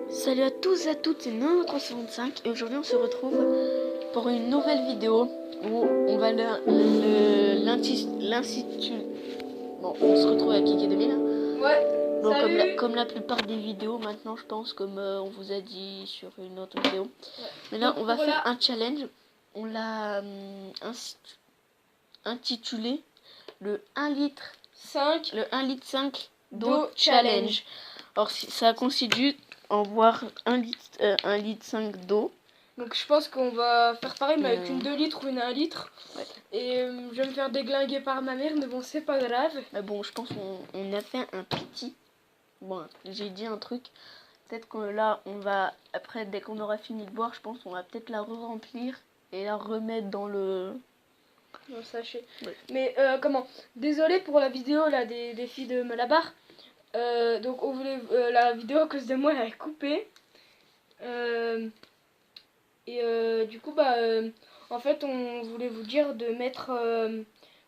Salut à tous et à toutes, c'est Nono365 et aujourd'hui on se retrouve pour une nouvelle vidéo où on va l'intituler. Bon, on se retrouve avec Kiki 2000. Ouais. Bon, Salut. comme la plupart des vidéos maintenant, je pense, comme on vous a dit sur une autre vidéo. Ouais. Mais là, Donc, on va voilà. faire un challenge. On l'a intitulé le 1 litre 5 d'eau challenge. Alors, ça constitue en boire 1 litre 5 d'eau. Donc je pense qu'on va faire pareil mais avec une 2 2 litres ou une 1 litre. Ouais. Et je vais me faire déglinguer par ma mère, mais bon, c'est pas grave. Mais bon, je pense qu'on a fait un petit. Bon, j'ai dit un truc. Peut-être que là, on va, après, dès qu'on aura fini de boire, je pense qu'on va peut-être la re-remplir et la remettre dans le... Non, sachez. Ouais. Mais comment? Désolé pour la vidéo là des filles de Malabar. Donc on voulait la vidéo à cause de moi elle est coupée. Du coup en fait on voulait vous dire de mettre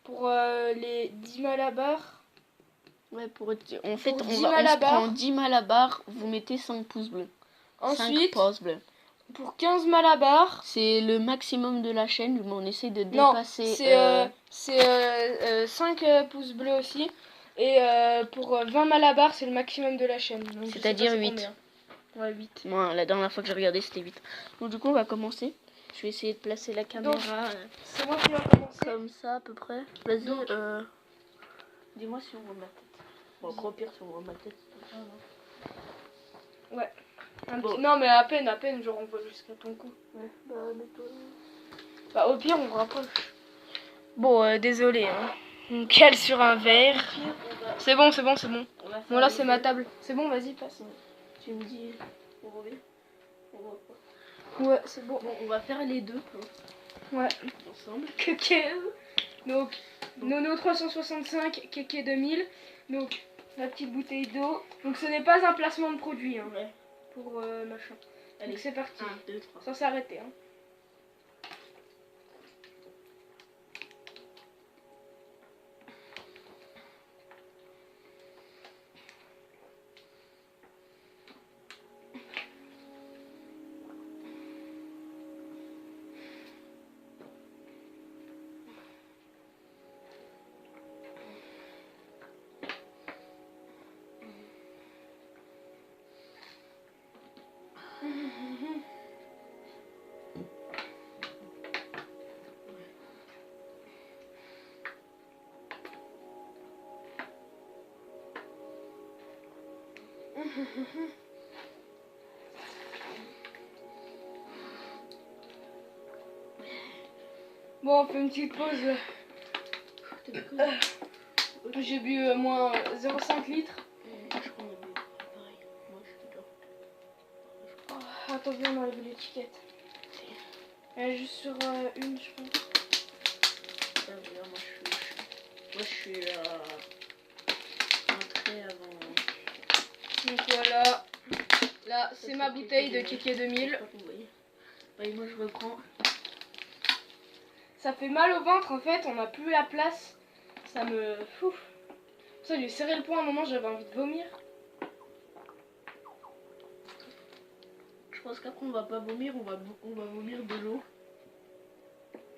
pour les 10 Malabar. Ouais, en fait, Pour on 10 se Malabar. prend 10 Malabar, vous mettez 5 pouces bleus. Ensuite, 5 pouces bleus. pour 15 Malabar. C'est le maximum de la chaîne, mais on essaie de Non, dépasser... c'est 5 pouces bleus aussi. Et pour 20 Malabar, c'est le maximum de la chaîne. C'est-à-dire 8. Combien. Ouais, 8. Moi, la dernière fois que j'ai regardé, c'était 8. Donc du coup, on va commencer. Je vais essayer de placer la caméra C'est moi qui vais commencer. comme ça, à peu près. Vas-y, Donc, dis-moi si on voit ma tête. Bon, au pire, si on voit ma tête. Ouais. Bon. Non, mais à peine, genre on voit jusqu'à ton cou. Ouais, bah, mets-toi. Bah, au pire, on rapproche. Bon, désolé, hein. On cale sur un verre. C'est bon. Bon, là, c'est ma table. C'est bon, vas-y, passe. Tu me dis, on revient. On voit pas. Ouais, c'est bon. Bon, on va faire les deux. Ouais. Ensemble. Donc, Nono 365, Keke 2000. Donc, la petite bouteille d'eau. Donc, ce n'est pas un placement de produit, hein. Ouais. Pour machin. Allez, donc, c'est parti. 1, 2, 3. Sans s'arrêter, hein. Bon, on fait une petite pause. J'ai bu moins 0,5 litres. Je crois qu'on a bu pareil. Moi, je suis là. Oh, attends, viens, on enlève l'étiquette. Elle est juste sur une, je pense. Moi, je suis entrée avant. Donc voilà. Là, c'est ma bouteille de Keke 2000. Allez, moi, je reprends. Ça fait mal au ventre en fait, on n'a plus la place. Ça me... Ouf. Ça, j'ai serré le poing à un moment, j'avais envie de vomir. Je pense qu'après on va pas vomir, on va vomir de l'eau.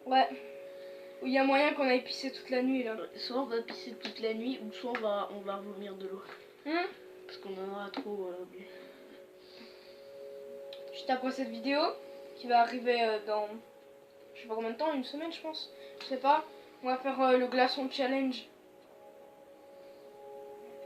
Ouais. Où il y a moyen qu'on aille pisser toute la nuit là. Soit on va pisser toute la nuit, ou soit on va vomir de l'eau. Parce qu'on en aura trop oublié. Juste après cette vidéo, qui va arriver dans... Je sais pas combien de temps, une semaine je pense. Je sais pas. On va faire le glaçon challenge.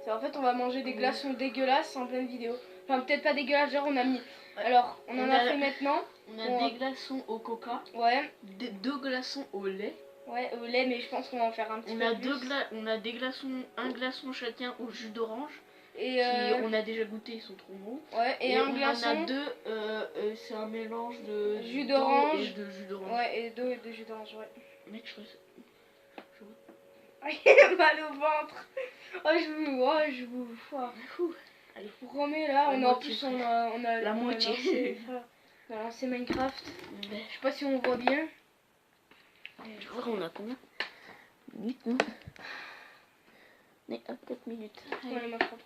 En fait, on va manger des glaçons dégueulasses en pleine vidéo. Enfin, peut-être pas dégueulasses, genre on a mis... Ouais. Alors, on en a fait maintenant. On a des glaçons au coca. Ouais. 2 glaçons au lait. Ouais, au lait, mais je pense qu'on va en faire un petit peu plus. On a des glaçons, un glaçon chacun au jus d'orange. Et on a déjà goûté, ils sont trop bons. Ouais, et un glaçon. On en a 2, c'est un mélange de jus d'orange et de jus d'orange. Ouais, et d'eau et de jus d'orange, ouais. Mec, je mal au ventre. Je vous. Allez, pour Romé là, on a la moitié. On a lancé Minecraft. Ouais. Je sais pas si on voit bien. Je vois qu'on a combien minutes, non? Mais 4 minutes. Ouais, ma propre.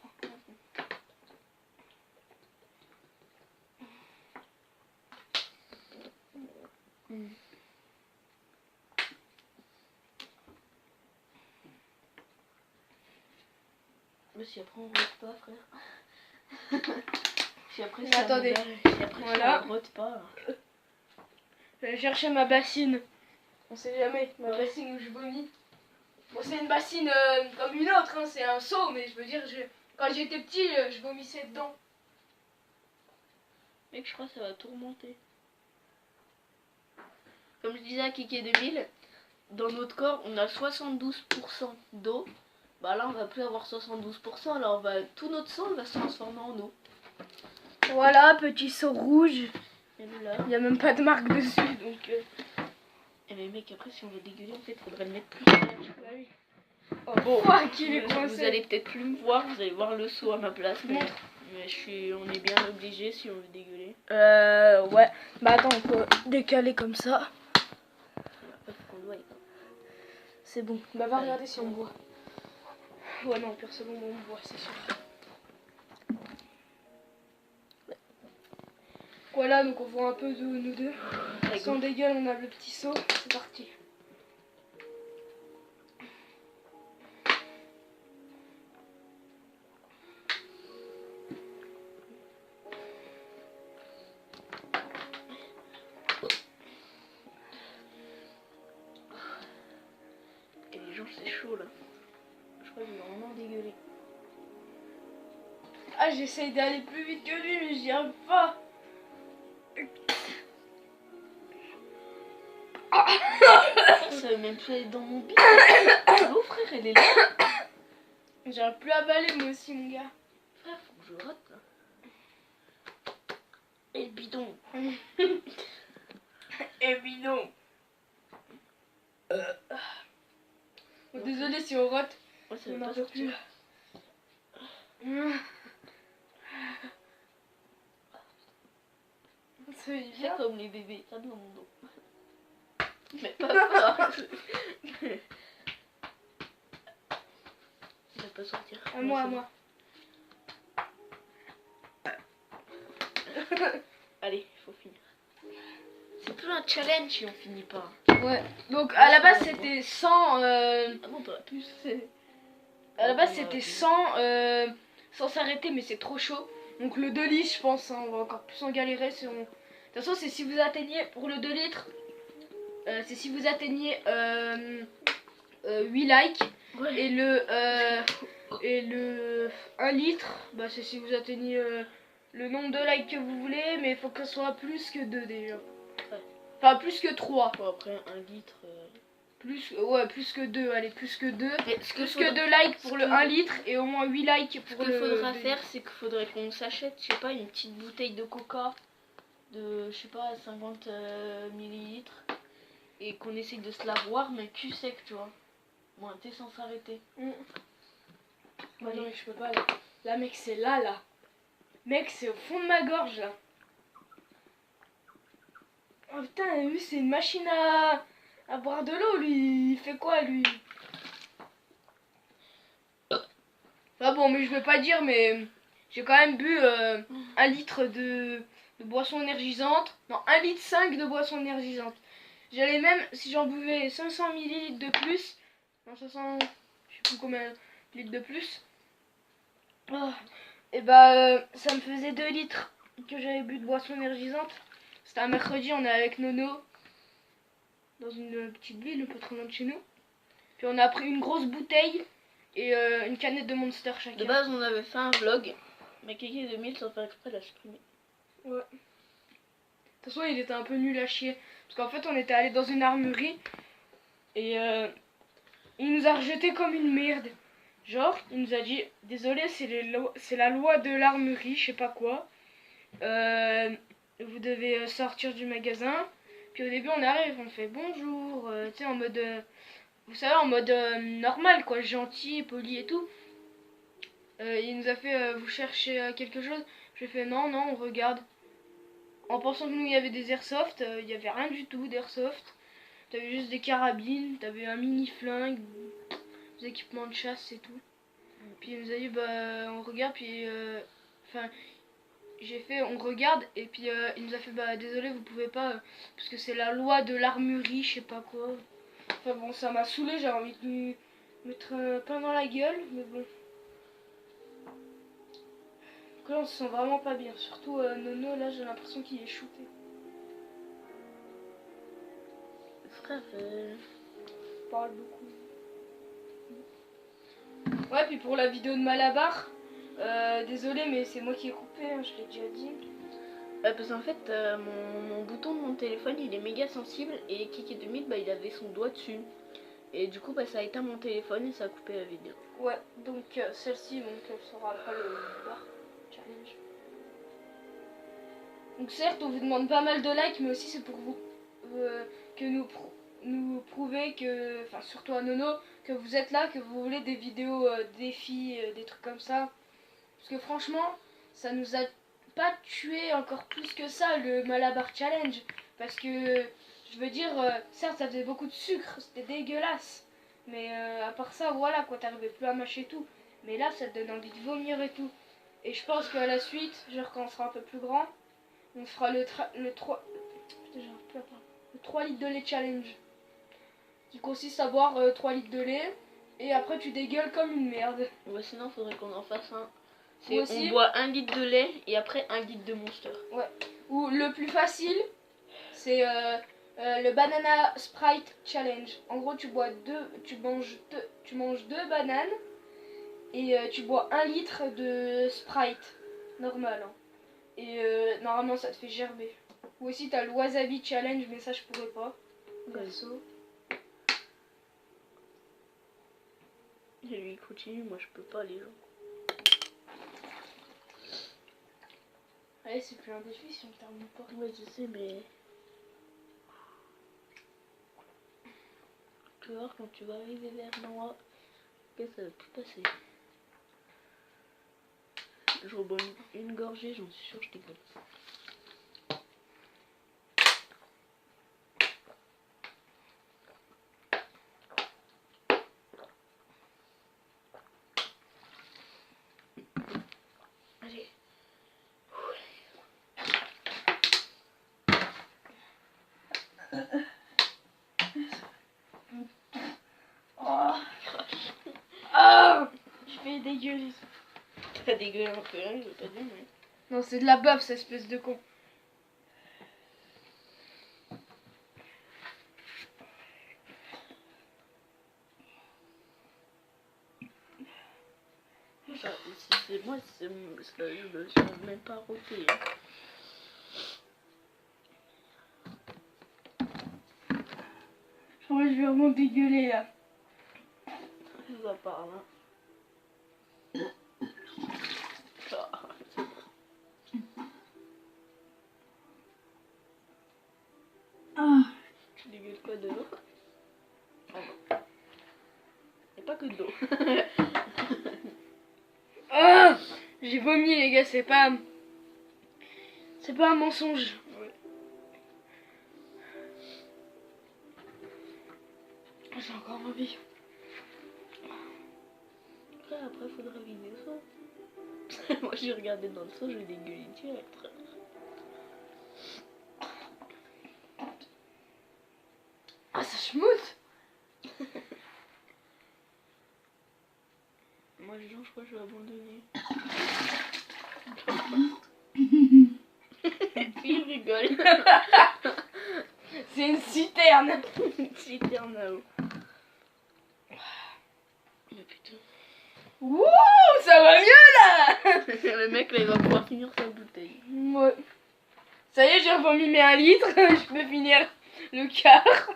Mais si après on rote pas, frère. Si après Mais attendez, si après voilà. on rote pas. Je vais chercher ma bassine. On sait jamais, ma bassine où je vomis. Bon, c'est une bassine comme une autre, hein, c'est un seau, mais je veux dire, quand j'étais petit, je vomissais dedans. Mec, je crois que ça va tout remonter. Comme je disais à Kiki 2000, dans notre corps, on a 72% d'eau. Bah là, on va plus avoir 72%, alors tout notre sang va se transformer en eau. Voilà, petit seau rouge. Et là. Il n'y a même pas de marque dessus, donc... Et mais mec, après, si on veut dégueuler, en fait, faudrait le mettre plus. Bah oui. Oh bon, qu'il est coincé. vous allez peut-être plus me voir, vous allez voir le seau à ma place. Mais, Montre. mais on est bien obligé si on veut dégueuler. Ouais. Bah attends, on peut décaler comme ça. C'est bon. Bah va regarder si on me voit. Ouais non, personne on me voit, c'est sûr. Voilà, donc on voit un peu de nous deux. Si on dégueule, on a le petit seau. C'est parti. Et les gens, c'est chaud là. Je crois qu'ils vont vraiment dégueuler. Ah, j'essaye d'aller plus vite que lui, mais j'y arrive pas. Ça veut même plus aller dans mon bide. L'eau, frère, elle est là. J'arrive plus à avaler moi aussi, mon gars. Frère, faut que je rate là. Et le bidon. Et bidon. Bon, désolé si on rote. Ouais, ça On veut n'en pas peut sortir. plus. C'est Fais bien. comme les bébés, tape dans mon dos. Mais pas fort. Il va pas sortir. À moi, à moi. Allez, il faut finir. C'est plus un challenge si on finit pas. Ouais. Donc à la base c'était 100. Ah non, t'aurais pu, c'est... À la base c'était 100 sans s'arrêter, mais c'est trop chaud. Donc le 2 litres, je pense, hein, on va encore plus en galérer. Si on... De toute façon, c'est si vous atteignez, pour le 2 litres, c'est si vous atteignez 8 likes. Ouais. Et le 1 litre, bah, c'est si vous atteignez le nombre de likes que vous voulez, mais il faut que ce soit plus que 2 déjà. Ouais. Enfin, plus que 3. Bon, après, 1 litre... Plus que 2, allez, plus que 2. Mais Plus que 2 likes pour le 1 litre et au moins 8 likes Ce pour qu'il le... faudra faire, c'est qu'il faudrait qu'on s'achète, je sais pas, une petite bouteille de coca de, je sais pas, 50 millilitres et qu'on essaye de se la boire, mais cul sec, tu vois. Bon, t'es sans s'arrêter. Bah non, mais je peux pas là. Là, mec, c'est là. Mec, c'est au fond de ma gorge là. Oh putain, lui, c'est une machine à boire de l'eau, lui. Il fait quoi, lui? Ah bon, mais je veux pas dire, mais j'ai quand même bu 1 litre de boisson énergisante. Non, 1,5 litre de boisson énergisante. J'allais même, si j'en buvais 500 millilitres de plus, non, 500, je sais plus combien de litres de plus, et bah ça me faisait 2 litres que j'avais bu de boisson énergisante. C'était un mercredi, on est avec Nono dans une petite ville un peu trop loin de chez nous. Puis on a pris une grosse bouteille et une canette de Monster chacun. De base, on avait fait un vlog, mais Kiki 2000, sans faire exprès, l'a supprimé. Ouais. De toute façon, il était un peu nul à chier. Parce qu'en fait, on était allé dans une armurerie et il nous a rejeté comme une merde. Genre, il nous a dit, désolé, c'est la loi de l'armurerie, je sais pas quoi. Vous devez sortir du magasin. Puis au début, on arrive, on fait bonjour, tu sais, en mode, vous savez, en mode normal, quoi, gentil, poli et tout. Il nous a fait, vous cherchez quelque chose? J'ai fait, non, on regarde. En pensant que nous, il y avait des airsoft, il y avait rien du tout d'airsoft. T'avais juste des carabines, t'avais un mini flingue, des équipements de chasse et tout. Puis il nous a dit, bah, on regarde, puis, enfin, j'ai fait, on regarde, et puis il nous a fait, bah désolé, vous pouvez pas, parce que c'est la loi de l'armurerie, je sais pas quoi. Enfin bon, ça m'a saoulé, j'ai envie de lui mettre un pain dans la gueule, mais bon. Donc là, on se sent vraiment pas bien, surtout Nono, là, j'ai l'impression qu'il est shooté. Frère, Il parle beaucoup. Ouais, puis pour la vidéo de Malabar, désolé, mais c'est moi qui ai coupé, hein, je l'ai déjà dit. parce qu'en fait, mon bouton de mon téléphone, il est méga sensible et Kiki 2000, bah, il avait son doigt dessus. Et du coup, bah, ça a éteint mon téléphone et ça a coupé la vidéo. Ouais, donc celle-ci, donc elle sera après le bar challenge. Donc certes, on vous demande pas mal de likes, mais aussi c'est pour vous que nous prouver que, enfin surtout à Nono, que vous êtes là, que vous voulez des vidéos défis, des trucs comme ça. Parce que franchement, ça nous a pas tué encore plus que ça, le Malabar Challenge. Parce que, je veux dire, certes ça faisait beaucoup de sucre, c'était dégueulasse. Mais à part ça, voilà quoi, t'arrivais plus à mâcher tout. Mais là, ça te donne envie de vomir et tout. Et je pense qu'à la suite, genre quand on sera un peu plus grand, on fera le 3 litres de lait challenge. Qui consiste à boire 3 litres de lait et après tu dégueules comme une merde. Ouais, sinon, faudrait qu'on en fasse un. Ou On boit 1 litre de lait et après 1 litre de Monster. Ouais. Ou le plus facile, c'est le banana Sprite challenge. En gros, tu manges deux bananes et tu bois 1 litre de Sprite normal. Hein. Et normalement, ça te fait gerber. Ou aussi, t'as le wasabi challenge, mais ça, je pourrais pas. Perso. Et lui, il continue, moi je peux pas, les gens. Ouais, c'est plus un défi si on termine pas. Ouais, je sais, mais. Tu vas voir, quand tu vas arriver vers moi, que ça va plus passer. Je rebois une gorgée, j'en suis sûre, je dégueule. Allez. Oh. Oh, je vais dégueuler. T'as dégueulé un peu, hein, je veux pas dire, mais. Non, c'est de la baffe, cette espèce de con. Moi, je me sens même pas roté. Hein. Je vais vraiment dégueuler là. Je va par là. Ah. Tu dégueules quoi de l'eau? Oh non. Et pas que de l'eau. Ah, j'ai vomi les gars, c'est pas un mensonge. Ouais. J'ai encore envie. Après faudra vider le seau. Moi j'ai regardé dans le seau, je vais dégueuler direct. Ah, ça schmoute. Moi je crois que je vais abandonner. Il rigole. C'est une citerne. Une citerne à eau. Mais putain. Ouh, ça va mieux là. Le mec là il va pouvoir finir sa bouteille. Ouais. Ça y est, j'ai revomi mes 1 litre, je peux finir le quart.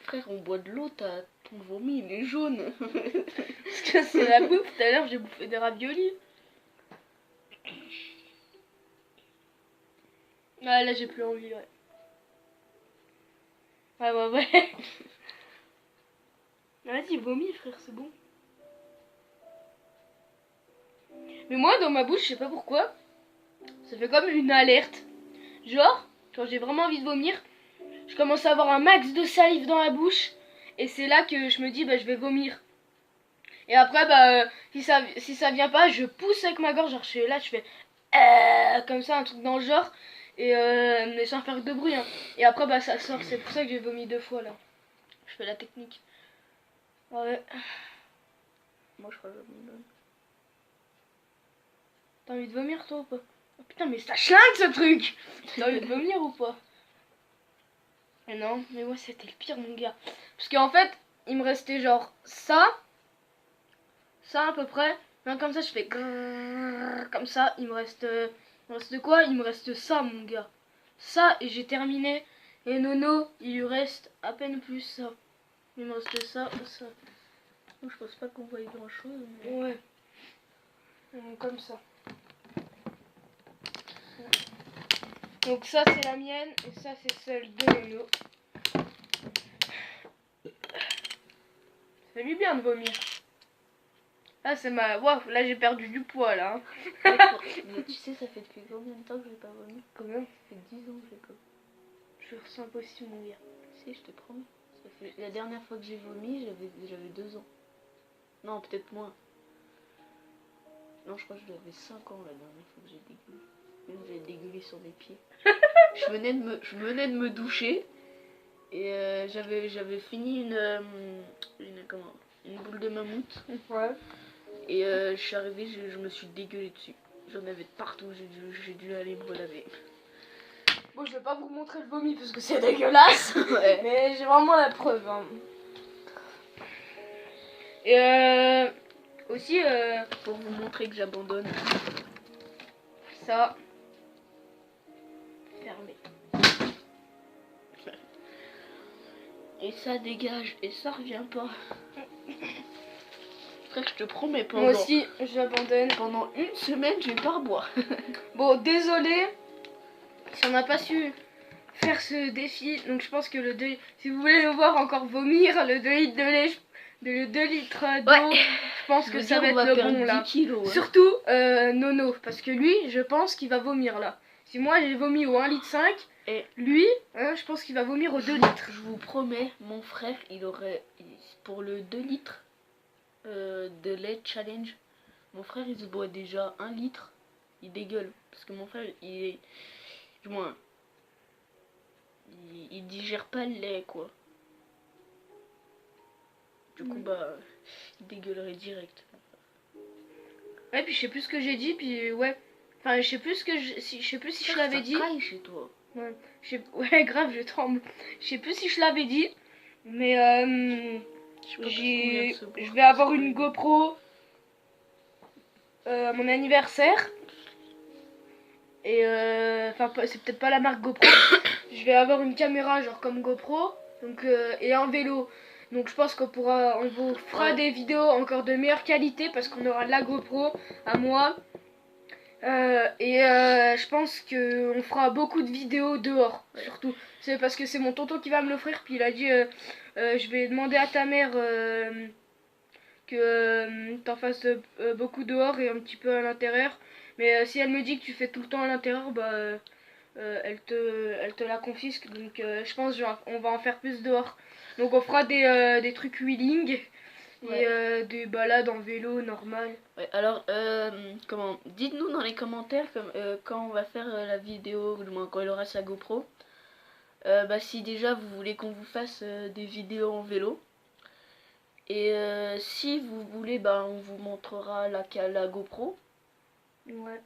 Frère, on boit de l'eau, ton vomi il est jaune. Parce que c'est la bouffe, tout à l'heure j'ai bouffé des raviolis. Ah là j'ai plus envie, ouais. Ouais. Vas-y, vomis frère, c'est bon. Mais moi dans ma bouche, je sais pas pourquoi, ça fait comme une alerte. Genre, quand j'ai vraiment envie de vomir, je commence à avoir un max de salive dans la bouche. Et c'est là que je me dis, bah je vais vomir. Et après, bah si ça vient pas, je pousse avec ma gorge. Genre, je fais là, je fais... comme ça, un truc dans le genre, et mais sans faire de bruit. Hein. Et après, bah ça sort. C'est pour ça que j'ai vomi 2 fois là. Je fais la technique. Ouais. Moi, je crois que j'abandonne. T'as envie de vomir toi ou pas? Oh, putain, mais ça chlingue ce truc! T'as envie de vomir ou pas? Mais non, mais moi c'était le pire, mon gars. Parce qu'en fait, il me restait genre ça à peu près. Même comme ça, je fais grrrr, comme ça. Il me reste de quoi? Il me reste ça, mon gars. Ça, et j'ai terminé. Et Nono, il lui reste à peine plus ça. Il me reste ça. Je pense pas qu'on voit grand chose. Mais... Ouais. Comme ça. Donc ça c'est la mienne et ça c'est celle de Nono. Ça fait du bien de vomir. Là c'est ma... Waouh, là j'ai perdu du poids là. Mais tu sais, ça fait depuis combien de temps que j'ai pas vomi? Combien? Ça fait 10 ans que j'ai pas. Je ressens impossible, mon gars. Si, je te promets. Ça fait... La dernière fois que j'ai vomi, j'avais 2 ans. Non, peut-être moins. Non, je crois que j'avais 5 ans la dernière fois que j'ai dégueulé. Même j'ai dégueulé sur mes pieds. je venais de me doucher. Et j'avais fini une boule de mammouth. Ouais. Et je suis arrivée, je me suis dégueulé dessus. J'en avais de partout, j'ai dû aller me relaver. Bon, je vais pas vous montrer le vomi parce que c'est dégueulasse. Ouais. Mais j'ai vraiment la preuve. Hein. Et aussi, Pour vous montrer que j'abandonne. ça. Fermé. Et ça dégage, et ça revient pas. Frère, je te promets, Moi aussi, j'abandonne. pendant une semaine, je vais pas reboire. Bon, désolé si on n'a pas su faire ce défi. Donc je pense que si vous voulez le voir encore vomir, le 2 litres de lait, le 2 litres d'eau, Ouais. je pense que ça va être le bon là. 10 kilos, ouais. Surtout Nono, parce que lui, je pense qu'il va vomir là. Si moi j'ai vomi au 1,5 litre, et lui, je pense qu'il va vomir au 2 litres. Je vous promets, mon frère, il aurait, pour le 2 litres de lait challenge, mon frère il se boit déjà 1 litre, il dégueule. Parce que mon frère, il est, du moins, il digère pas le lait, quoi. Du coup, bah, il dégueulerait direct. Ouais, puis je sais plus ce que j'ai dit, puis ouais. Enfin, je sais plus ce que je sais plus si je l'avais dit. Chez toi. Ouais, ouais, grave, je tremble. Je sais plus si je l'avais dit, mais je vais avoir une GoPro à mon anniversaire. Et enfin, c'est peut-être pas la marque GoPro. Je vais avoir une caméra genre comme GoPro, donc et un vélo. Donc je pense on vous fera des vidéos encore de meilleure qualité parce qu'on aura la GoPro à moi. Je pense qu'on fera beaucoup de vidéos dehors, surtout. C'est parce que c'est mon tonton qui va me l'offrir, puis il a dit je vais demander à ta mère que t'en fasses beaucoup dehors et un petit peu à l'intérieur. Mais si elle me dit que tu fais tout le temps à l'intérieur, bah elle te la confisque. Donc je pense on va en faire plus dehors. Donc on fera des trucs wheeling. Ouais. Et des balades en vélo normal. Ouais, alors, dites-nous dans les commentaires quand on va faire la vidéo, ou du moins quand il aura sa GoPro. Bah, si déjà vous voulez qu'on vous fasse des vidéos en vélo. Et si vous voulez, bah, on vous montrera la GoPro. Ouais.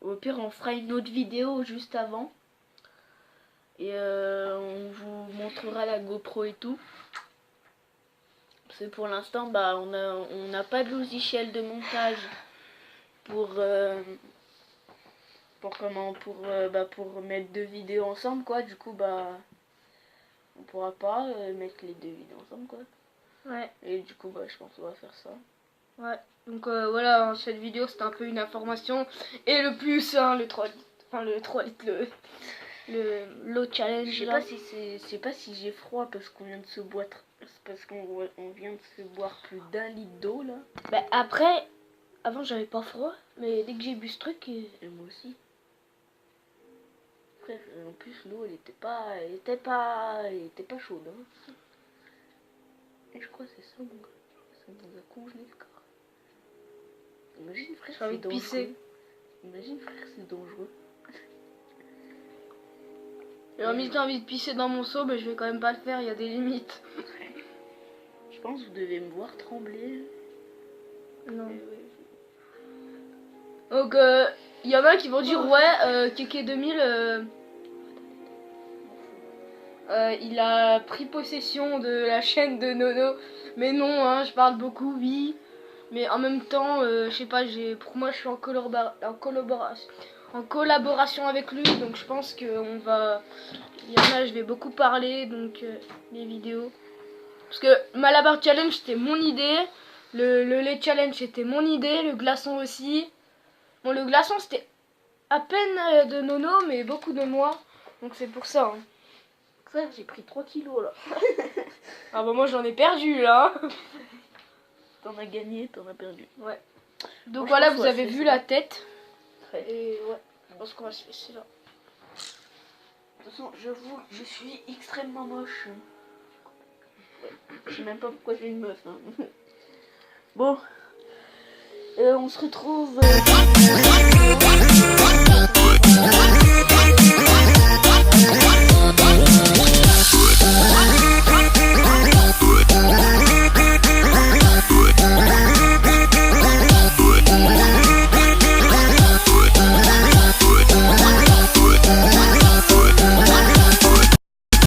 Au pire, on fera une autre vidéo juste avant. Et on vous montrera la GoPro et tout. Parce que pour l'instant, bah, on n'a pas de logiciel de montage pour mettre 2 vidéos ensemble, quoi. Du coup, bah, on pourra pas mettre les 2 vidéos ensemble, quoi. Ouais. Et du coup, bah, je pense qu'on va faire ça. Ouais. Donc voilà, cette vidéo c'était un peu une information. Et le plus, hein, le 3 litres. Enfin, le 3 litres, l'eau challenge. Je sais pas si j'ai froid parce qu'on vient de se boire. C'est parce qu'on vient de se boire plus d'1 litre d'eau, là. Bah après, avant j'avais pas froid, mais dès que j'ai bu ce truc. Et moi aussi. Frère, en plus l'eau elle était pas chaude, hein. Et je crois que c'est ça, mon gars. Ça nous a congelé le corps. Imagine frère, J'ai envie c'est de dangereux. pisser. Imagine frère, c'est dangereux. Et en même temps, j'ai envie de pisser dans mon seau, mais je vais quand même pas le faire, il y a des limites. Je pense que vous devez me voir trembler. Non. Mais ouais. Donc, il y en a qui vont dire, ouais, Keke 2000, il a pris possession de la chaîne de Nono. Mais non, hein, je parle beaucoup, oui. Mais en même temps, je sais pas, pour moi, je suis en collaboration avec lui. Donc, je pense qu'on va... Il y en a, je vais beaucoup parler, donc, les vidéos. Parce que Malabar Challenge, c'était mon idée. Le lait challenge, c'était mon idée. Le glaçon aussi. Bon, le glaçon, c'était à peine de Nono, mais beaucoup de moi. Donc, c'est pour ça, hein. Frère, j'ai pris 3 kilos là. Ah bah moi j'en ai perdu là. T'en as gagné, t'en as perdu. Ouais. Donc Moi, voilà, je pense vous qu'on va avez se vu laisser la là. tête. Ouais. Et ouais, je pense qu'on va se laisser là. De toute façon, j'avoue, je suis extrêmement moche. Ouais. Je sais même pas pourquoi j'ai une meuf. Hein. Bon, on se retrouve.